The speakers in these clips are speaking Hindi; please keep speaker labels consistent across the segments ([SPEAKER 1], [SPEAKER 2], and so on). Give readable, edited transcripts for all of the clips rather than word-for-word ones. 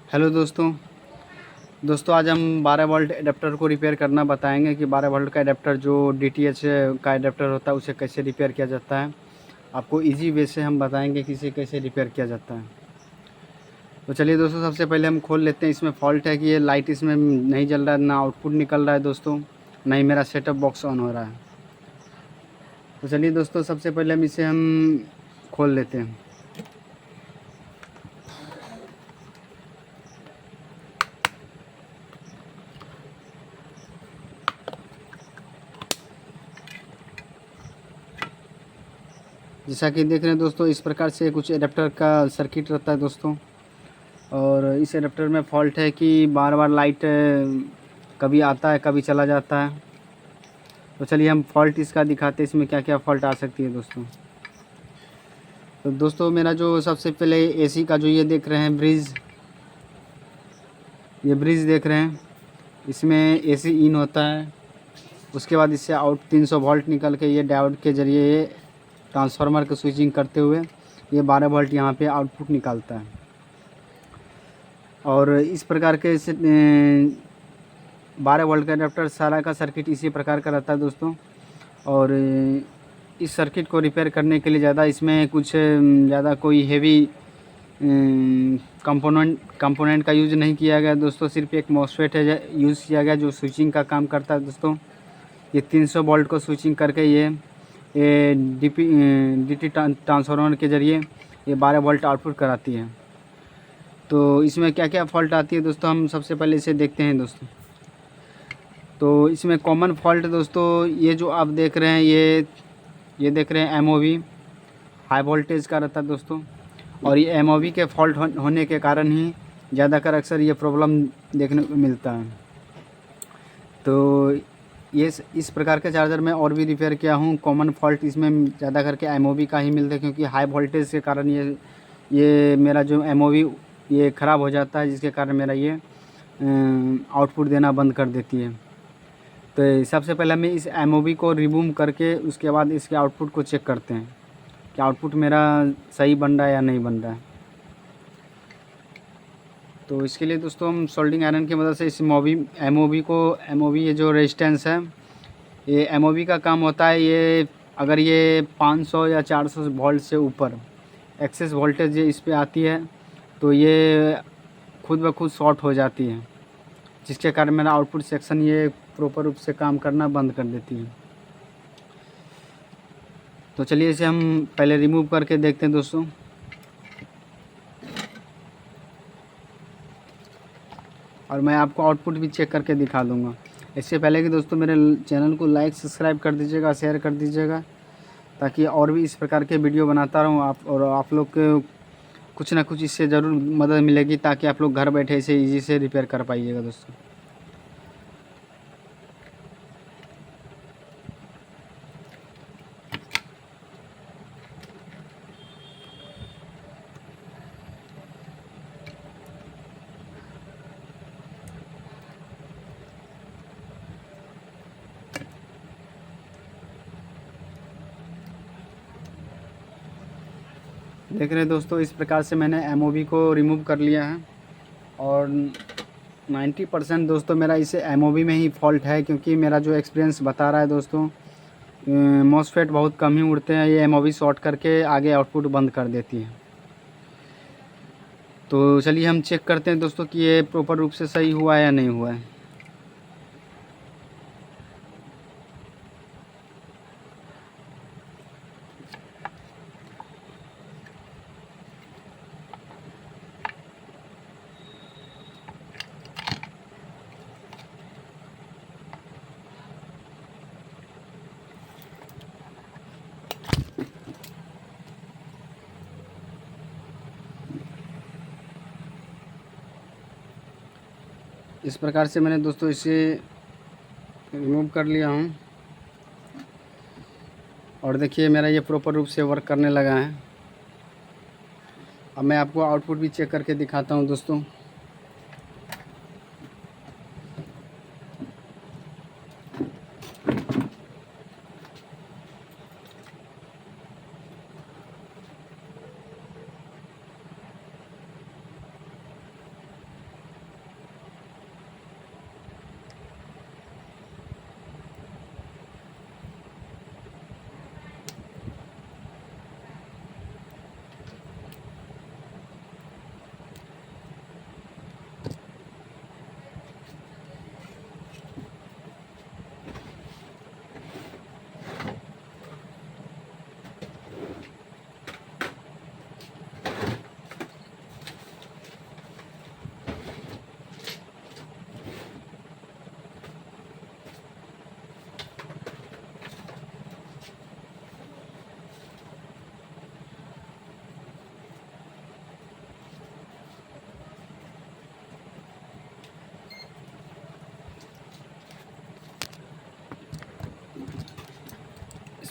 [SPEAKER 1] हेलो दोस्तों आज हम 12 वोल्ट एडाप्टर को रिपेयर करना बताएंगे कि 12 वोल्ट का एडाप्टर जो डीटीएच का एडाप्टर होता है उसे कैसे रिपेयर किया जाता है। आपको इजी वे से हम बताएंगे कि इसे कैसे रिपेयर किया जाता है। तो चलिए दोस्तों, सबसे पहले हम खोल लेते हैं। इसमें फॉल्ट है कि ये लाइट इसमें नहीं जल रहा है, ना आउटपुट निकल रहा है दोस्तों, ना ही मेरा सेटअप बॉक्स ऑन हो रहा है। तो चलिए दोस्तों, सबसे पहले हम खोल लेते हैं। जैसा कि देख रहे हैं दोस्तों, इस प्रकार से कुछ एडाप्टर का सर्किट रहता है दोस्तों। और इस एडाप्टर में फ़ॉल्ट है कि बार बार लाइट कभी आता है कभी चला जाता है। तो चलिए हम फ़ॉल्ट इसका दिखाते हैं, इसमें क्या क्या फ़ॉल्ट आ सकती है दोस्तों। तो दोस्तों, मेरा जो सबसे पहले एसी का जो ये देख रहे हैं ब्रिज, ये ब्रिज देख रहे हैं, इसमें एसी इन होता है। उसके बाद इससे आउट 300 वोल्ट निकल के ये डायोड के ज़रिए ये ट्रांसफार्मर को स्विचिंग करते हुए ये 12 वोल्ट यहाँ पे आउटपुट निकालता है। और इस प्रकार के 12 वोल्ट का एडाप्टर सारा का सर्किट इसी प्रकार का रहता है दोस्तों। और इस सर्किट को रिपेयर करने के लिए ज़्यादा इसमें कुछ ज़्यादा कोई हेवी कंपोनेंट का यूज़ नहीं किया गया दोस्तों। सिर्फ एक मॉसफेट है यूज़ किया गया जो स्विचिंग का काम करता है दोस्तों। ये 300 वोल्ट को स्विचिंग करके ये डीटी ट्रांसफार्मर के ज़रिए ये 12 वोल्ट आउटपुट कराती है। तो इसमें क्या क्या फ़ॉल्ट आती है दोस्तों, हम सबसे पहले इसे देखते हैं दोस्तों। तो इसमें कॉमन फॉल्ट दोस्तों, ये जो आप देख रहे हैं ये देख रहे हैं एमओवी हाई वोल्टेज का रहता है दोस्तों। और ये एमओवी के फॉल्ट होने के कारण ही ज़्यादातर अक्सर ये प्रॉब्लम देखने को मिलता है। तो ये इस प्रकार के चार्जर में और भी रिपेयर किया हूँ। कॉमन फॉल्ट इसमें ज़्यादा करके एमओवी का ही मिलता है, क्योंकि हाई वोल्टेज के कारण ये मेरा जो एमओवी ये ख़राब हो जाता है, जिसके कारण मेरा ये आउटपुट देना बंद कर देती है। तो सबसे पहले हमें इस एमओवी को रिमूव करके उसके बाद इसके आउटपुट को चेक करते हैं कि आउटपुट मेरा सही बन रहा है या नहीं बन रहा है। तो इसके लिए दोस्तों हम सोल्डिंग आयरन की मदद से इस एमओवी ये जो रेजिस्टेंस है, ये एमओवी का काम होता है, ये अगर ये 500 या 400 वोल्ट से ऊपर एक्सेस वोल्टेज इस पे आती है तो ये खुद ब खुद शॉर्ट हो जाती है, जिसके कारण मेरा आउटपुट सेक्शन ये प्रॉपर रूप से काम करना बंद कर देती है। तो चलिए इसे हम पहले रिमूव करके देखते हैं दोस्तों। और मैं आपको आउटपुट भी चेक करके दिखा दूंगा। इससे पहले कि दोस्तों मेरे चैनल को लाइक सब्सक्राइब कर दीजिएगा, शेयर कर दीजिएगा, ताकि और भी इस प्रकार के वीडियो बनाता रहूं आप लोग को कुछ ना कुछ इससे ज़रूर मदद मिलेगी, ताकि आप लोग घर बैठे इसे ईजी से रिपेयर कर पाइएगा दोस्तों। देख रहे हैं दोस्तों, इस प्रकार से मैंने एमओवी को रिमूव कर लिया है। और 90% दोस्तों मेरा इसे एमओवी में ही फॉल्ट है, क्योंकि मेरा जो एक्सपीरियंस बता रहा है दोस्तों, मॉसफेट बहुत कम ही उड़ते हैं, ये एमओवी शॉर्ट करके आगे आउटपुट बंद कर देती है। तो चलिए हम चेक करते हैं दोस्तों कि ये प्रॉपर रूप से सही हुआ है या नहीं हुआ है। इस प्रकार से मैंने दोस्तों इसे रिमूव कर लिया हूँ। और देखिए मेरा ये प्रॉपर रूप से वर्क करने लगा है। अब मैं आपको आउटपुट भी चेक करके दिखाता हूँ दोस्तों।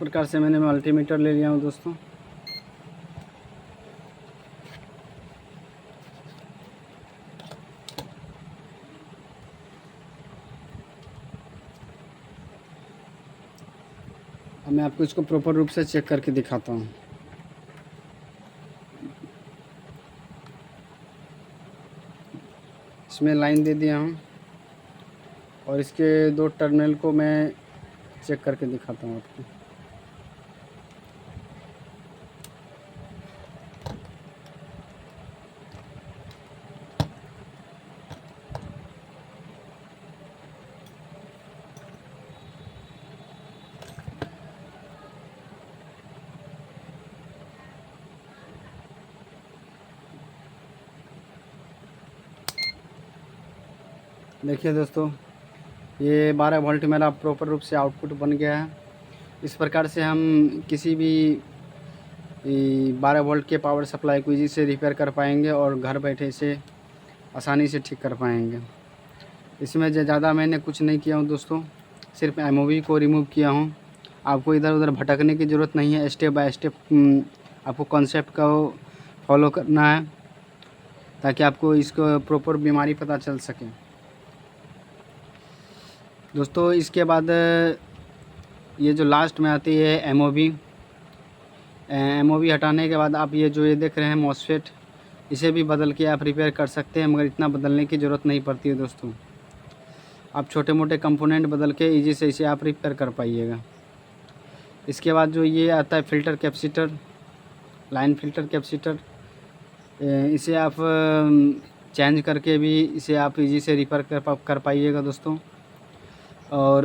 [SPEAKER 1] प्रकार से मैंने मल्टीमीटर ले लिया हूँ दोस्तों। अब मैं आपको इसको प्रॉपर रूप से चेक करके दिखाता हूँ। इसमें लाइन दे दिया हूँ और इसके 2 टर्मिनल को मैं चेक करके दिखाता हूँ आपको। देखिए दोस्तों, ये 12 वोल्ट मेरा प्रॉपर रूप से आउटपुट बन गया है। इस प्रकार से हम किसी भी 12 वोल्ट के पावर सप्लाई को इजी से रिपेयर कर पाएंगे और घर बैठे इसे आसानी से ठीक कर पाएंगे। इसमें ज़्यादा मैंने कुछ नहीं किया हूँ दोस्तों, सिर्फ एमओवी को रिमूव किया हूँ। आपको इधर उधर भटकने की ज़रूरत नहीं है, स्टेप बाय स्टेप आपको कॉन्सेप्ट का फॉलो करना है ताकि आपको इसको प्रॉपर बीमारी पता चल सके दोस्तों। इसके बाद ये जो लास्ट में आती है एमओवी हटाने के बाद आप ये देख रहे हैं मॉसफेट, इसे भी बदल के आप रिपेयर कर सकते हैं, मगर इतना बदलने की ज़रूरत नहीं पड़ती है दोस्तों। आप छोटे मोटे कंपोनेंट बदल के इजी से इसे आप रिपेयर कर पाइएगा। इसके बाद जो ये आता है filter capacitor, line filter capacitor, इसे आप चेंज करके भी इसे आप इजी से रिपेयर कर पाइएगा दोस्तों। और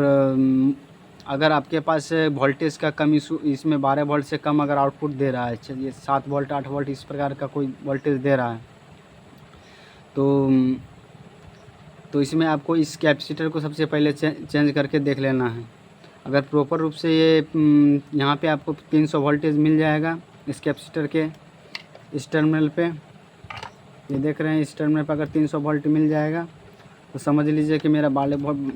[SPEAKER 1] अगर आपके पास वोल्टेज का कम इशू, इसमें 12 वोल्ट से कम अगर आउटपुट दे रहा है, चलिए 7 वोल्ट 8 वोल्ट इस प्रकार का कोई वोल्टेज दे रहा है, तो इसमें आपको इस कैपेसिटर को सबसे पहले चेंज करके देख लेना है। अगर प्रॉपर रूप से ये यहाँ पे आपको 300 वोल्टेज मिल जाएगा इस कैपेसिटर के इस टर्मिनल पे, ये देख रहे हैं इस टर्मिनल पर अगर 300 वोल्ट मिल जाएगा तो समझ लीजिए कि मेरा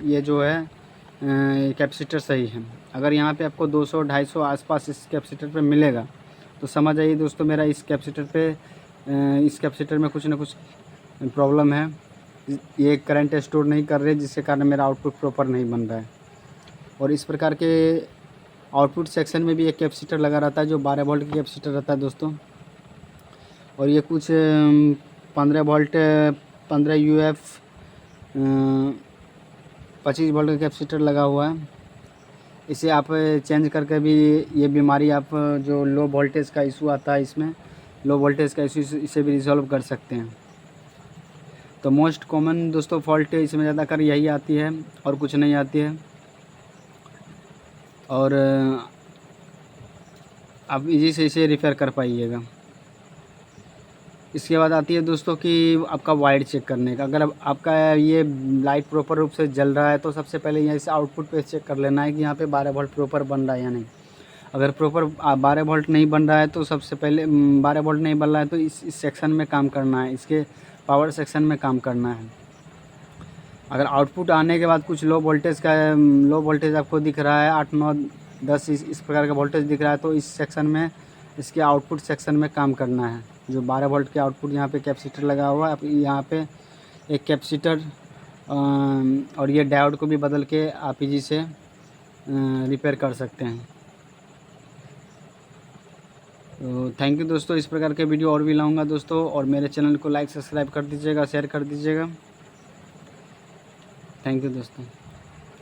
[SPEAKER 1] ये जो है कैपेसिटर सही है। अगर यहाँ पे आपको 200-250 आसपास इस कैपेसिटर पे मिलेगा तो समझ आइए दोस्तों मेरा इस कैपेसिटर में कुछ ना कुछ प्रॉब्लम है, ये करंट स्टोर नहीं कर रहे, जिसके कारण मेरा आउटपुट प्रॉपर नहीं बन रहा है। और इस प्रकार के आउटपुट सेक्शन में भी एक कैपेसिटर लगा रहता है जो 12 वोल्ट की कैपेसिटर रहता है दोस्तों। और ये कुछ 15 वोल्ट 15 UF 25 वोल्ट का कैपेसिटर लगा हुआ है। इसे आप चेंज करके भी ये बीमारी आप जो लो वोल्टेज का इशू आता है, इसमें लो वोल्टेज का इशू इसे भी रिजॉल्व कर सकते हैं। तो मोस्ट कॉमन दोस्तों फॉल्ट इसमें ज़्यादातर यही आती है और कुछ नहीं आती है। और आप इजी से इसे रिपेयर कर पाइएगा। इसके बाद आती है दोस्तों कि आपका वायर चेक करने का। अगर आपका ये लाइट प्रॉपर रूप से जल रहा है तो सबसे पहले यहाँ से आउटपुट पे चेक कर लेना है कि यहाँ पे 12 वोल्ट प्रॉपर बन रहा है या नहीं। अगर प्रॉपर 12 वोल्ट नहीं बन रहा है तो सबसे पहले 12 वोल्ट नहीं बन रहा है तो इस सेक्शन में काम करना है, इसके पावर सेक्शन में काम करना है। अगर आउटपुट आने के बाद कुछ लो वोल्टेज आपको दिख रहा है, 8 9 10 इस प्रकार का वोल्टेज दिख रहा है, तो इस सेक्शन में इसके आउटपुट सेक्शन में काम करना है। जो 12 वोल्ट के आउटपुट यहाँ पे कैपेसिटर लगा हुआ है, यहाँ पे एक कैपेसिटर और ये डायोड को भी बदल के आप इजी से रिपेयर कर सकते हैं। तो थैंक यू दोस्तों, इस प्रकार के वीडियो और भी लाऊंगा दोस्तों, और मेरे चैनल को लाइक सब्सक्राइब कर दीजिएगा, शेयर कर दीजिएगा। थैंक यू दोस्तों।